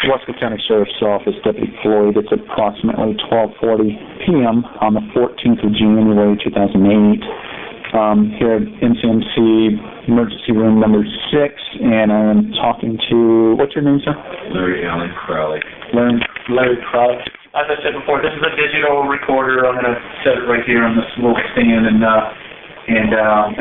Wasco County Sheriff's Office, Deputy Floyd. It's approximately 12:40 p.m. on the 14th of January, 2008. Here at NCMC Emergency Room number 6, and I'm talking to, what's your name, sir? Larry Allen Crowley. Larry Crowley. As I said before, this is a digital recorder. I'm going to set it right here on this little stand, and I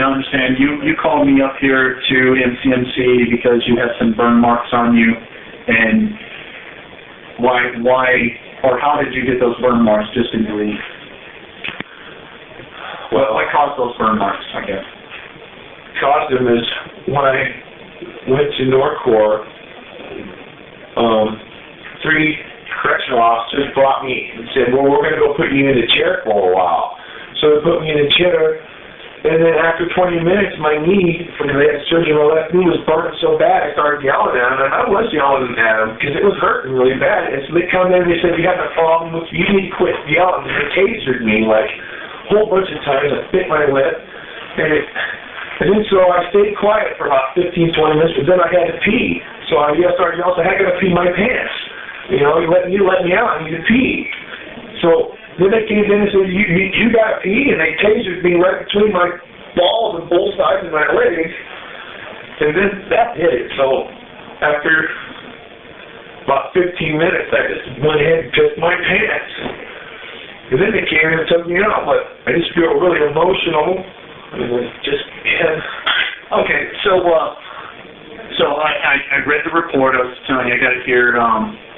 understand you called me up here to NCMC because you had some burn marks on you, and why, or how did you get those burn marks, just in relief? Well, what caused those burn marks, I guess? Caused them is when I went to NORCOR, 3 correctional officers brought me and said, well, we're going to go put you in a chair for a while. So they put me in a chair, and then after 20 minutes, my knee, from the surgery, my left knee was burning so bad, I started yelling at them, and I was yelling at them because it was hurting really bad. And so they come in and they said, we have a problem with you, need to quit yelling. And they tasered me like a whole bunch of times. I bit my lip, and then so I stayed quiet for about 15, 20 minutes, but then I had to pee. So I started yelling, I got to pee my pants. You know, you let me out, I need to pee. So then they came in and said, you got to pee, and they tasered me right between my balls and both sides of my legs, and then that did it. So after about 15 minutes, I just went ahead and pissed my pants. And then they came in and took me out, but I just feel really emotional, and just, yeah. Okay, so I read the report. I was telling you, I got it here.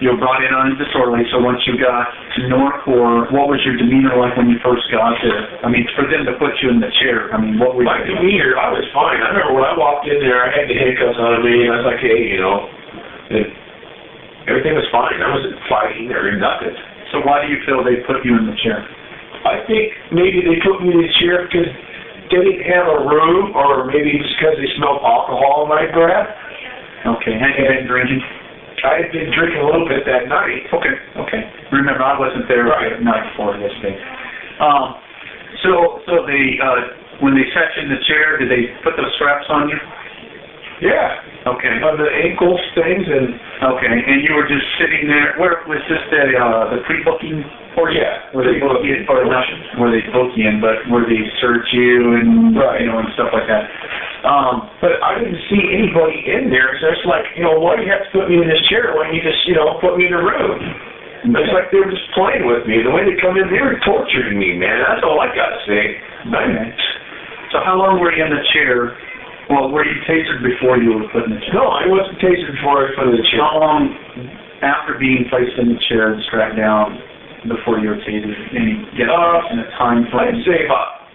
You were brought in on disorderly. So once you got to NORCOR, what was your demeanor like when you first got there? I mean, for them to put you in the chair. I mean, what were my demeanor? I was fine. I remember when I walked in there, I had the handcuffs on me, and I was like, hey, you know, everything was fine. I wasn't fighting or nothing. So why do you feel they put you in the chair? I think maybe they put me in the chair because they didn't have a room, or maybe it's because they smelled alcohol in my breath. Okay. Had you been drinking? I had been drinking a little bit that night. Okay. Remember, I wasn't there the night before yesterday. So they, when they sat you in the chair, did they put those straps on you? Yeah. Okay. On the ankles things and. Okay. And you were just sitting there. Where was this the pre-booking portion? Yeah. Where they book you, or not where they book you in, but where they search you and you know, and stuff like that. But I didn't see anybody in there, so it's like, you know, why do you have to put me in this chair? Why don't you just, you know, put me in a room? Okay. It's like they were just playing with me. The way they come in, they were torturing me, man. That's all I got to say. Okay. So how long were you in the chair? Well, were you tasered before you were put in the chair? No, I wasn't tasered before I was put in the chair. How long after being placed in the chair and strapped down before you were tasered? Any in a time frame? I'd say about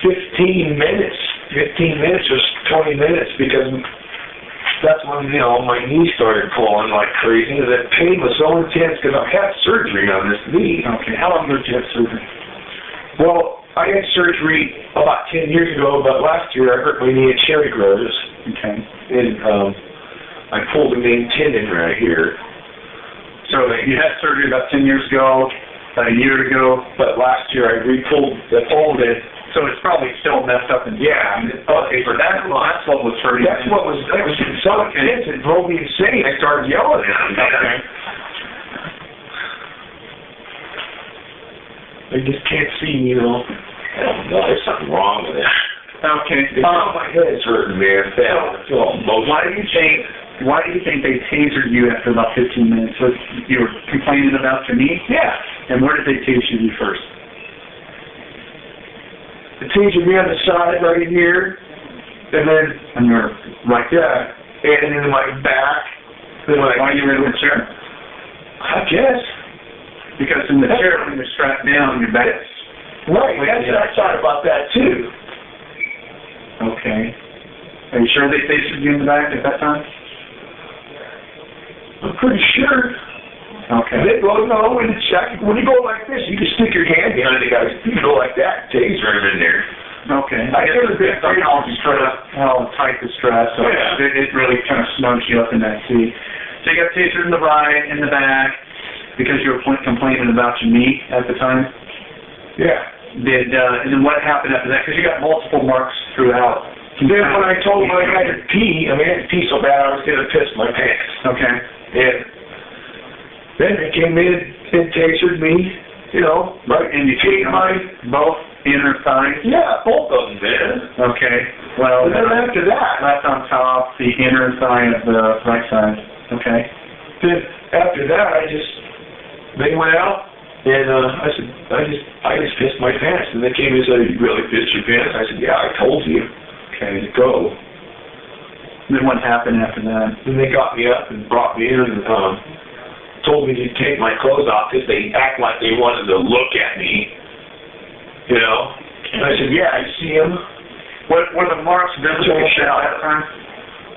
15 minutes. 15 minutes or 20 minutes, because that's when, you know, my knee started pulling like crazy, and the pain was so intense because I had surgery on this knee. Okay. How long did you have surgery? Well, I had surgery about 10 years ago, but last year I hurt my knee at cherry grows. Okay. And I pulled the main tendon right here. So you had surgery about 10 years ago, a year ago, but last year I pulled it. So it's probably still messed up. Okay, so that's what was hurting. That was so intense, it drove me insane. I started yelling at him. Okay. I just can't see, you know. I don't know, there's something wrong with it. Okay. My head's hurting, man. Why do you think they tasered you after about 15 minutes? Was you were complaining about your knee? Yeah. And where did they taser you first? They tasered me on the side right here, and then on your right there, and in my back. Then why you were in the chair? I guess. Because in the chair, when you're strapped down, your back. Right. I thought about that too. Okay. Are you sure they tasered you in the back at that time? I'm pretty sure. Okay. Well, no, when you go like this, you can stick your hand behind the guy. You can go like that, taser him in there. Okay. I guess it's how tight the strap, so it really kind of snugs you up in that seat. So you got tasered in the right, in the back, because you were complaining about your knee at the time? Yeah. And then what happened after that? Because you got multiple marks throughout. Then when I told him I had to pee, I had to pee so bad I was going to piss my pants. Okay. And then they came in and tasered me, you know, right, And you take my, both inner thighs? yeah, both of them, man. Okay. Well, And then after that, left on top, the inner thigh of the right side. Okay. then after that, they went out, and I just pissed my pants. And they came in and said, "You really pissed your pants?" I said, "Yeah, I told you." Okay, go. Then what happened after that? Then they got me up and brought me in and told me to take my clothes off because they act like they wanted to look at me. You know? And I said, "Yeah, I see them." Were the marks visible at that time?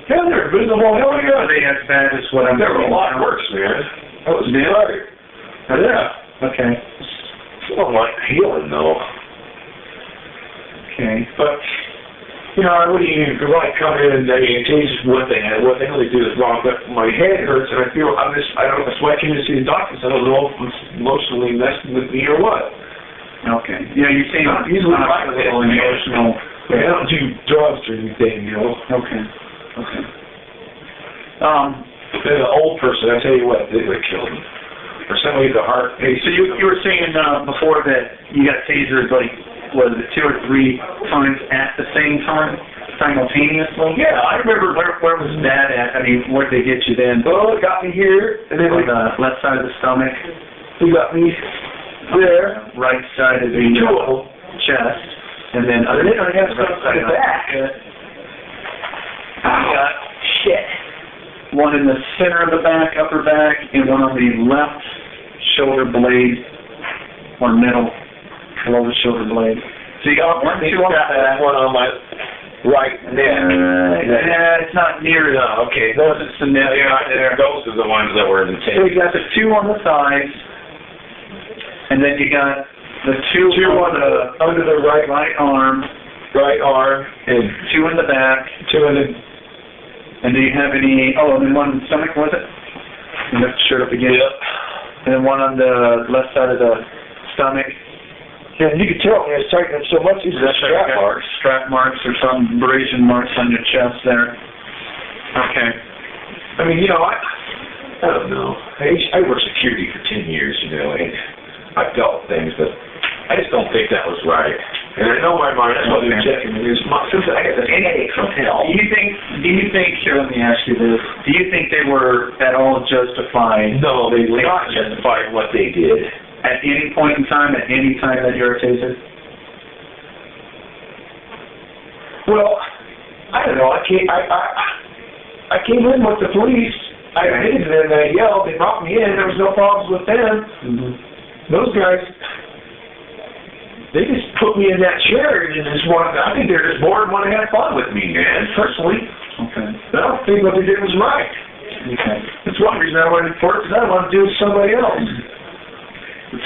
Yeah, they're visible. Hell Are yeah. they as bad as what I'm They were a seeing lot now? worse, man. That was Yeah? right. Yeah. Okay. Still like healing though. Okay. But you know, I wouldn't even come in and tase what the hell they do is wrong. But my head hurts and I don't know. That's why I came to see the doctor. I don't know if it's emotionally messing with me or what. Okay. Yeah, you seem Not easily like that, emotional. I don't do drugs or anything, you know. Okay. Okay. Then an old person, I tell you what, they would kill me. Or somebody with a heart. Hey, So you were saying before that you got tasered like, was it 2 or 3 times at the same time, simultaneously? yeah, I remember. Where was that at? I mean, where'd they get you then? Well, it got me here, and then On the left side of the stomach, they got me there. right side of the Two of them. chest, and then And then I have stuff right in the back. You got Shit. one in the center of the back, upper back, and one on the left shoulder blade, or middle, below the shoulder blade. So you got 1, 2 on the back. One on my right neck. Yeah, it's not near enough. Oh, okay. Those are significant there. Those are the ones that were in the So tape. you got the 2 on the thighs, and then you got the 2 on the under the right arm, arm, and 2 in the back. 2 in the. And do you have any? Oh, and then one in the stomach, was it? You lift the shirt up again. Yep. And then one on the left side of the stomach. Yeah, you can tell when it's tightened up so much. These are strap marks. Strap marks or some abrasion marks on your chest there. Okay. I mean, you know, I don't know. I worked security for 10 years, you know, and I dealt with things, but I just don't think that was right. And I know my mind is what they're checking me. Since I got this headache from hell. Do you think, here, let me ask you this, do you think they were at all justified? No, they were not justified what they did. At any point in time, at any time that you were tasered? Well, I don't know. I came in with the police. I admitted to them that I yelled. They brought me in. There was no problems with them. Mm-hmm. Those guys, they just put me in that chair and just wanted. I think they're just bored and want to have fun with me, man. Personally, Okay. I don't think what they did was right. Okay. That's one reason I wanted to report, because I want to do it with somebody else.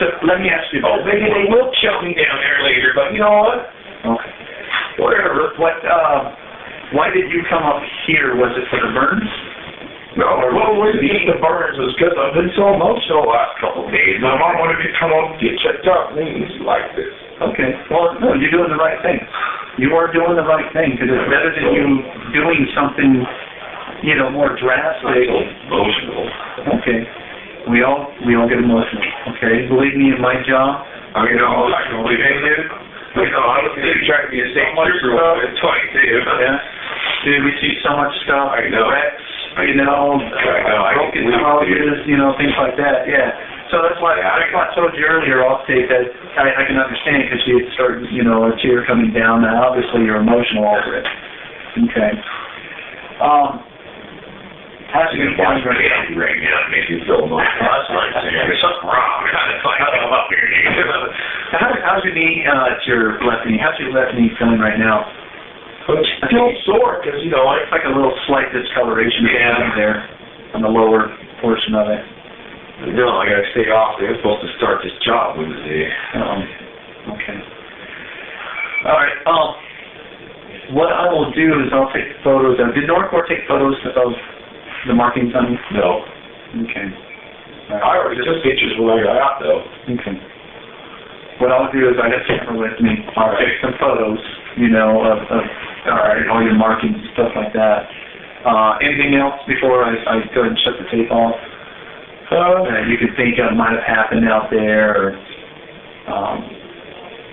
So let me ask you. Oh, maybe they will choke me down there later, but you know what? Okay. Whatever. Why did you come up here? Was it for the burns? No, well, it wasn't just the burns. It was because I've been so emotional the last couple of days. My mom wanted me to come up and get checked out. Things like this. Okay. Well, no, you're doing the right thing. You are doing the right thing, because it's better than you doing something, you know, more drastic. Emotional. Okay. We all get emotional. Okay. Believe me, in my job. I mean, I can believe it, dude. You know, I was trying to be a safe trooper at 22. Yeah. Dude, we see so much stuff. I know. Wrecks, you know, broken houses, you know, things like that. Yeah. So that's why I told you earlier off tape that I can understand, because you started, you know, a tear coming down. Now, obviously, you're emotional over it. Okay. How's it going right now? It makes you feel emotional. That's nice. There's something wrong. I'm up here. How's your knee, your left knee? How's your left knee feeling right now? It's still sore, because, you know, It's like a little slight discoloration there on the lower portion of it. No, I gotta stay off. They're supposed to start this job Wednesday. Okay. All right. What I will do is I'll take photos. Did NORCOR take photos of the markings on you? No. Okay. I already took pictures when I got out, though. Okay. What I'll do is I got a camera with me. I'll take some photos, you know, of all your markings and stuff like that. Anything else before I go ahead and shut the tape off? You could think might have happened out there, or,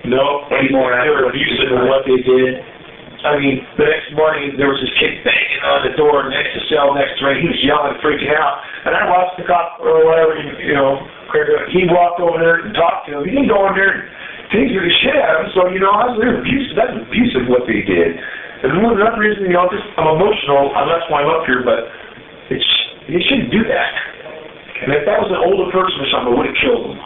No, any more they were abusive of what they did. I mean, the next morning, there was this kid banging on the door next to cell next to me. He was yelling, freaking out. And I watched the cop, or whatever, you know, he walked over there and talked to him. He didn't go in there and taser the shit out of him. So, you know, I was very abusive. That's abusive what they did. And for another reason, you know, I'm emotional. That's why I'm up here, but you shouldn't do that. And if that was an older person or something, I would have killed him.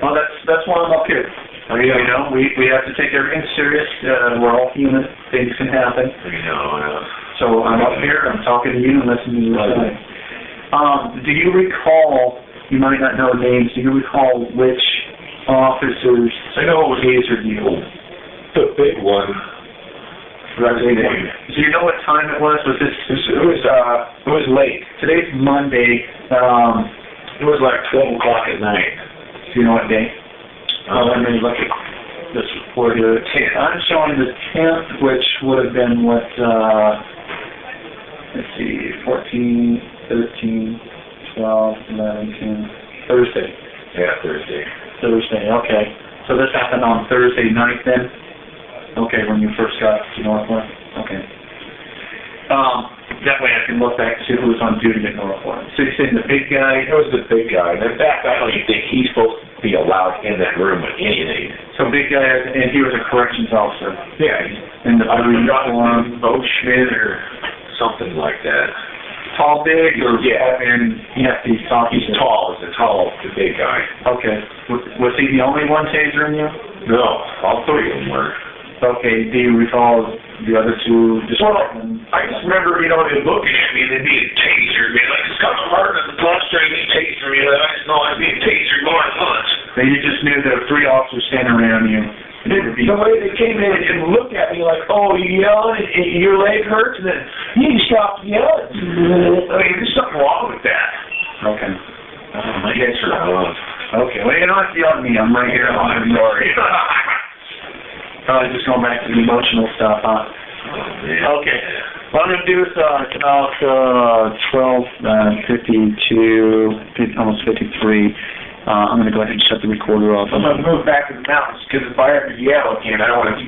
Well, that's why I'm up here. I mean, you know, we have to take everything serious. We're all human. Things can happen. So I'm up here. I'm talking to you and listening to you. Do you recall? You might not know names. Do you recall which officers? I know it was tasered you. The big one. Do you know what time it was? Was this? It was late. Today's Monday. It was like 12 o'clock at night. Do you know what day? Let me look at this report here. I'm showing the 10th, which would have been what, let's see, 14, 13, 12, 11, 10, Thursday. Yeah, Thursday. Thursday, okay. So this happened on Thursday night then? Okay, when you first got to Northwest? Okay. That way I can look back to see who was on duty at Northwest. So you said the big guy? It was the big guy. And in fact, I don't even think he's supposed to be allowed in that room with anything. So big guy, and he was a corrections officer? Yeah. In the blue uniform, Bo Schmidt or something like that. Tall, big, or? Yeah. And yes, he's tall. He's tall. He's the big guy. Okay. Was he the only one tasering you? No, all three of them were. Okay, do you recall the other two? I just remember, you know, they looking at me and they being tasered me. Like, it's coming hard in the bloodstream, they tasered me. And I just know I'm being tasered more than once. And you just knew there were three officers standing around you. The way they came in and looked at me like, oh, you yelling and your leg hurts? And then, you need to stop yelling. I mean, there's something wrong with that. Okay. My head's hurt. Okay, well, you don't have to yell at me. I'm right here. I'm sorry. Probably just going back to the emotional stuff, huh? Okay. What I'm going to do is, it's about 12:52, almost 53. I'm going to go ahead and shut the recorder off. I'm going to move back to the mountains, because if I ever yell again, I don't want to